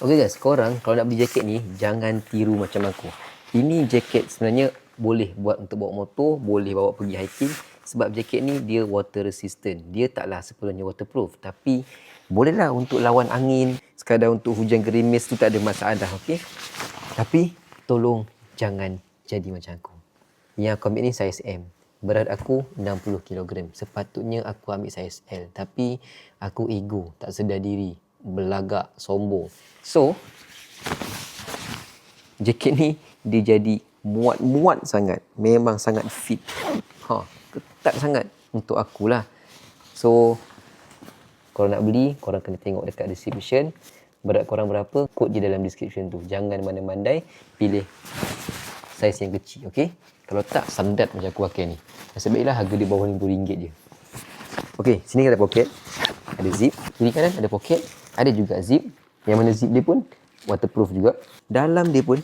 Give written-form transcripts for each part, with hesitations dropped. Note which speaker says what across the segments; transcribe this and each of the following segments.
Speaker 1: Okay guys, korang kalau nak beli jaket ni, jangan tiru macam aku. Ini jaket sebenarnya boleh buat untuk bawa motor, boleh bawa pergi hiking. Sebab jaket ni dia water resistant. Dia taklah sepenuhnya waterproof. Tapi bolehlah untuk lawan angin, sekadar untuk hujan gerimis tu tak ada masalah, okey? Tapi tolong jangan jadi macam aku. Yang aku ambil ni saiz M. Berat aku 60 kg. Sepatutnya aku ambil saiz L. Tapi aku ego, tak sedar diri, belagak, sombong. So, jaket ni dia jadi muat-muat sangat. Memang sangat fit. Ketat sangat untuk akulah. So, korang nak beli, korang kena tengok dekat description. Berat korang berapa, kod je dalam description tu. Jangan mandai-mandai, pilih saiz yang kecil, okey? Kalau tak, sandat macam aku pakai ni. Nasib baiklah harga dia bawah RM50 je. Okey, sini ada poket. Ada zip. Kiri kanan ada poket. Ada juga zip. Yang mana zip dia pun waterproof juga. Dalam dia pun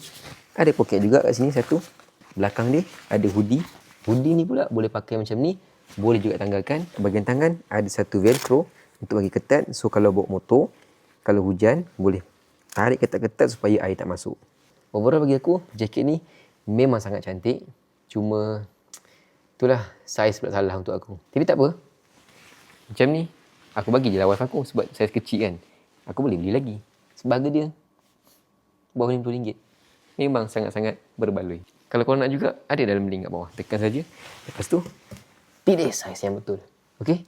Speaker 1: ada poket juga kat sini satu. Belakang dia ada hoodie. Hoodie ni pula boleh pakai macam ni. Boleh juga tanggalkan. Bahagian tangan ada satu velcro untuk bagi ketat. So kalau bawa motor, kalau hujan boleh tarik ketat-ketat supaya air tak masuk. Overall bagi aku, jaket ni memang sangat cantik. Cuma itulah saiz pula salah untuk aku. Tapi tak apa. Macam ni, aku bagi je lah wife aku sebab saiz kecil kan. Aku boleh beli lagi. Sebab harga dia bawah RM50. Memang sangat-sangat berbaloi. Kalau korang nak juga, ada dalam link kat bawah. Tekan saja. Lepas tu, pilih saiz yang betul. Okey?